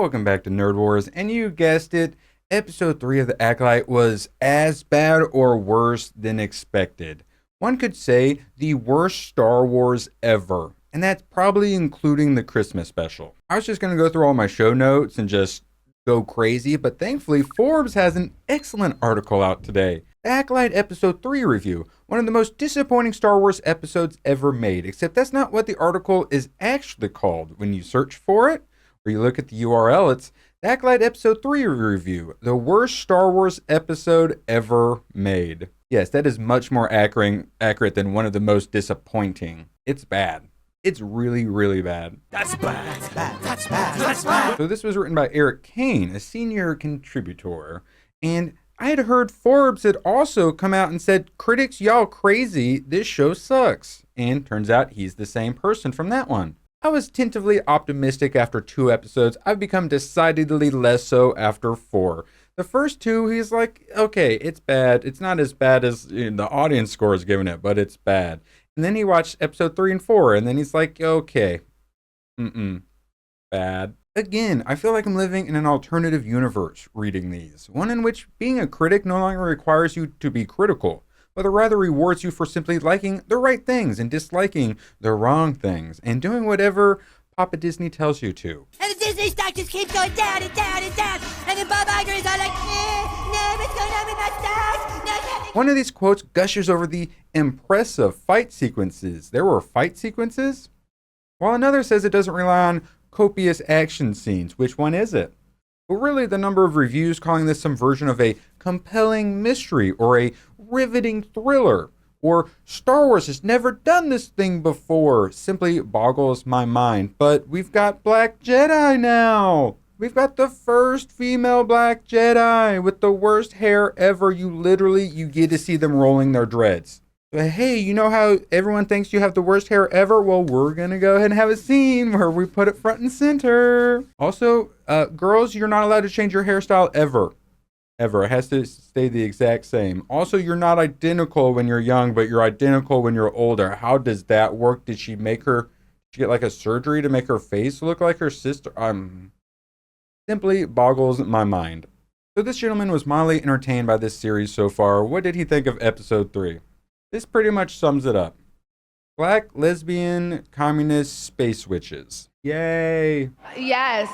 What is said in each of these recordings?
Welcome back to Nerd Wars, and you guessed it, episode 3 of the Acolyte was as bad or worse than expected. One could say the worst Star Wars ever, and that's probably including the Christmas special. I was just going to go through all my show notes and just go crazy, but thankfully Forbes has an excellent article out today. The Acolyte episode 3 review, one of the most disappointing Star Wars episodes ever made, except that's not what the article is actually called when you search for it. Or you look at the URL, it's the Acolyte Episode 3 review, the worst Star Wars episode ever made. Yes, that is much more accurate than one of the most disappointing. It's bad. It's really, really bad. That's bad. That's bad. That's bad. That's bad. So this was written by Eric Kane, a senior contributor. And I had heard Forbes had also come out and said, critics, y'all crazy, this show sucks. And turns out he's the same person from that one. I was tentatively optimistic after 2 episodes. I've become decidedly less so after 4. The first 2, he's like, okay, it's bad. It's not as bad as the audience score is giving it, but it's bad. And then he watched episode 3 and 4, and then he's like, okay, bad. Again, I feel like I'm living in an alternative universe reading these. One in which being a critic no longer requires you to be critical, but rather rewards you for simply liking the right things and disliking the wrong things and doing whatever Papa Disney tells you to. And the Disney stock just keeps going down and down and down. And then Bob Iger is all like, no, what's going on with my stocks? No. One of these quotes gushes over the impressive fight sequences. There were fight sequences? While another says it doesn't rely on copious action scenes. Which one is it? But really, the number of reviews calling this some version of a compelling mystery or a riveting thriller or Star Wars has never done this thing before simply boggles my mind. But we've got Black Jedi now. We've got the first female Black Jedi with the worst hair ever. You get to see them rolling their dreads. But hey, you know how everyone thinks you have the worst hair ever? Well, we're going to go ahead and have a scene where we put it front and center. Also, girls, you're not allowed to change your hairstyle ever. Ever. It has to stay the exact same. Also, you're not identical when you're young, but you're identical when you're older. How does that work? Did she get like a surgery to make her face look like her sister? Simply boggles my mind. So this gentleman was mildly entertained by this series so far. What did he think of episode 3? This pretty much sums it up. Black, lesbian, communist, space witches. Yay! Yes.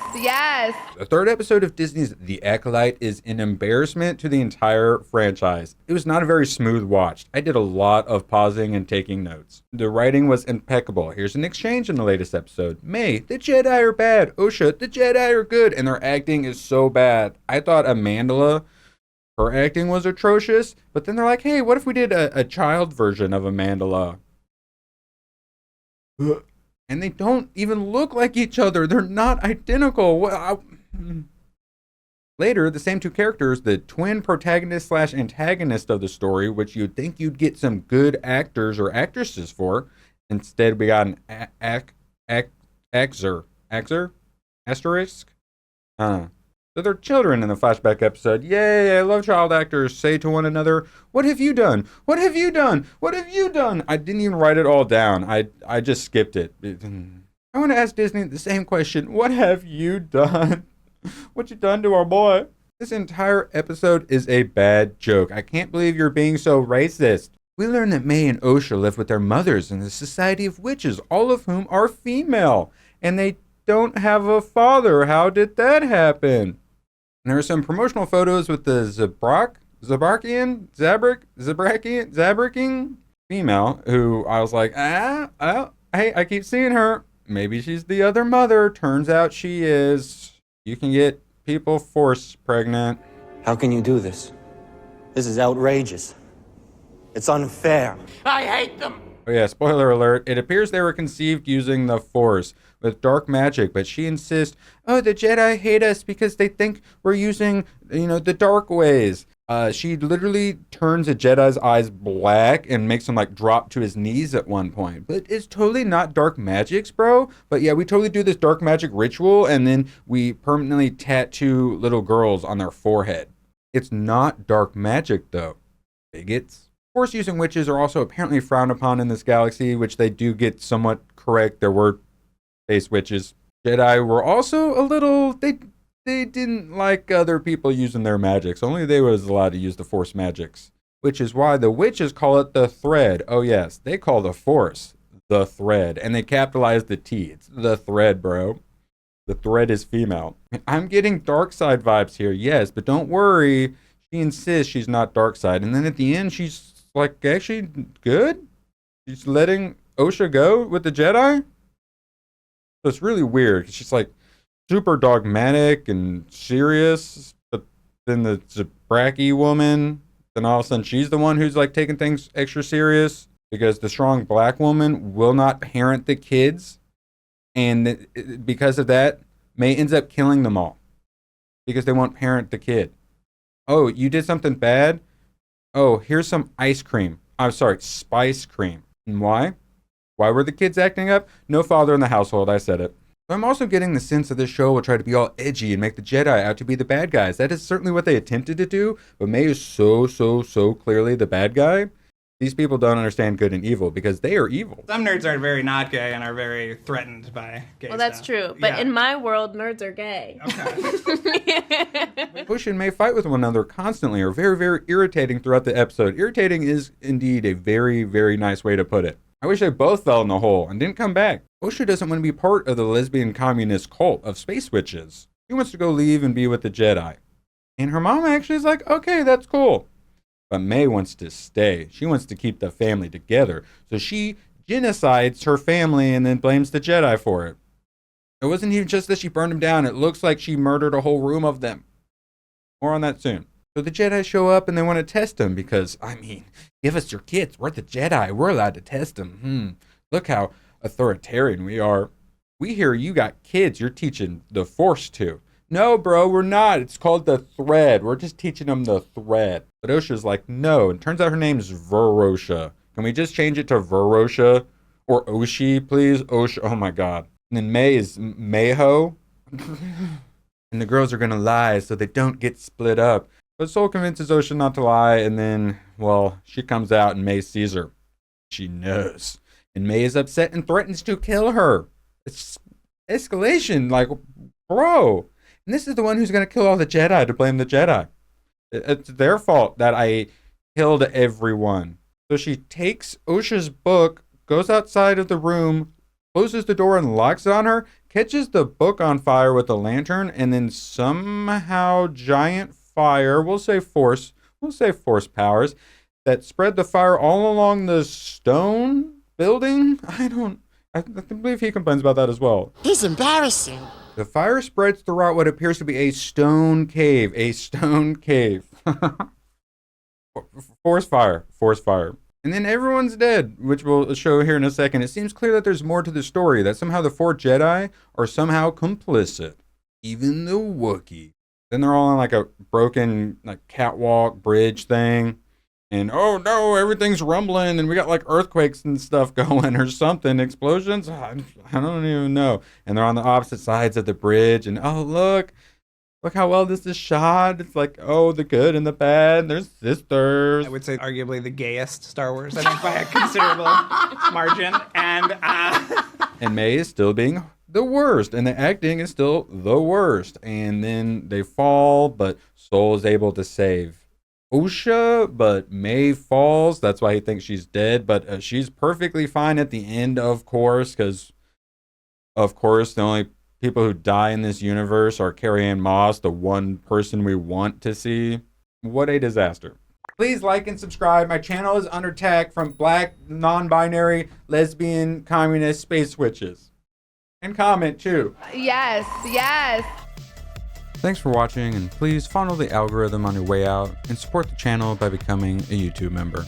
The 3rd episode of Disney's The Acolyte is an embarrassment to the entire franchise. It was not a very smooth watch. I did a lot of pausing and taking notes. The writing was impeccable. Here's an exchange in the latest episode. Mae, the Jedi are bad. Osha, the Jedi are good. And their acting is so bad. I thought Amandla, her acting was atrocious, but then they're like, hey, what if we did a child version of Amandla? And they don't even look like each other. They're not identical. Later, the same 2 characters, the twin protagonist / antagonist of the story, which you'd think you'd get some good actors or actresses for. Instead, we got an asterisk? So they're children in the flashback episode. Yay, I love child actors. Say to one another, what have you done? What have you done? What have you done? I didn't even write it all down. I just skipped it. I want to ask Disney the same question. What have you done? What you done to our boy? This entire episode is a bad joke. I can't believe you're being so racist. We learn that Mae and Osha live with their mothers in the Society of Witches, all of whom are female. And they don't have a father. How did that happen? And there are some promotional photos with the Zabrakian female who I was like, hey, I keep seeing her. Maybe she's the other mother. Turns out she is. You can get people force pregnant. How can you do this? This is outrageous. It's unfair. I hate them. Oh yeah, spoiler alert. It appears they were conceived using the Force with dark magic, but she insists, oh, the Jedi hate us because they think we're using, the dark ways. She literally turns a Jedi's eyes black and makes him like drop to his knees at one point. But it's totally not dark magics, bro. But yeah, we totally do this dark magic ritual and then we permanently tattoo little girls on their forehead. It's not dark magic though. Bigots. Force using witches are also apparently frowned upon in this galaxy, which they do get somewhat correct. There were space witches. Jedi were also a little, they didn't like other people using their magics. Only they was allowed to use the Force magics, which is why the witches call it the thread. Oh yes, they call the Force the thread, and they capitalize the T. It's the thread, bro. The thread is female. I'm getting dark side vibes here, yes, but don't worry. She insists she's not dark side, and then at the end, she's like actually good. She's letting Osha go with the Jedi. So it's really weird. 'Cause she's like super dogmatic and serious, but then the Zabraki woman, then all of a sudden she's the one who's like taking things extra serious because the strong black woman will not parent the kids, and because of that, Mae ends up killing them all because they won't parent the kid. Oh, you did something bad? Oh, here's some ice cream. I'm sorry, spice cream. And why? Why were the kids acting up? No father in the household, I said it. I'm also getting the sense that this show will try to be all edgy and make the Jedi out to be the bad guys. That is certainly what they attempted to do, but Mae is so clearly the bad guy. These people don't understand good and evil because they are evil. Some nerds are very not gay and are very threatened by gay Well, that's stuff. true. But Yeah. in my world, nerds are gay. Okay. Bush and Mae fight with one another constantly, are very irritating throughout the episode. Irritating is indeed a very nice way to put it. I wish they both fell in the hole and didn't come back. Osha doesn't want to be part of the lesbian communist cult of space witches. She wants to go leave and be with the Jedi. And her mom actually is like, okay, that's cool. But Mae wants to stay. She wants to keep the family together. So she genocides her family and then blames the Jedi for it. It wasn't even just that she burned them down. It looks like she murdered a whole room of them. More on that soon. So the Jedi show up and they want to test them because, I mean, give us your kids. We're the Jedi. We're allowed to test them. Look how authoritarian we are. We hear you got kids you're teaching the Force to. No, bro, we're not. It's called the thread. We're just teaching them the thread. But Osha's like, no. And turns out her name's Verosha. Can we just change it to Verosha? Or Oshi, please? Osha. Oh, my God. And then Mae is Mayho. And the girls are going to lie so they don't get split up. But Soul convinces Osha not to lie. And then, well, she comes out and Mae sees her. She knows. And Mae is upset and threatens to kill her. It's escalation. Like, bro. And this is the one who's going to kill all the Jedi to blame the Jedi. It's their fault that I killed everyone. So she takes Osha's book, goes outside of the room, closes the door and locks it on her, catches the book on fire with a lantern, and then somehow giant fire, we'll say force powers, that spread the fire all along the stone building. I believe he complains about that as well. He's embarrassing. The fire spreads throughout what appears to be a stone cave. Force fire. And then everyone's dead, which we'll show here in a second. It seems clear that there's more to the story, that somehow the 4 Jedi are somehow complicit. Even the Wookiee. Then they're all on like a broken like catwalk bridge thing. And oh no, everything's rumbling and we got like earthquakes and stuff going or something. Explosions? I don't even know. And they're on the opposite sides of the bridge. And oh, look how well this is shot. It's like, oh, the good and the bad. There's sisters. I would say arguably the gayest Star Wars, I think, by a considerable margin. And Mae is still being the worst. And the acting is still the worst. And then they fall, but Soul is able to save Osha, but Mae falls. That's why he thinks she's dead. But she's perfectly fine at the end, of course, because, of course, the only people who die in this universe are Carrie-Anne Moss, the one person we want to see. What a disaster. Please like and subscribe. My channel is under attack from black, non-binary, lesbian, communist space witches. And comment, too. Yes. Thanks for watching, and please follow the algorithm on your way out and support the channel by becoming a YouTube member.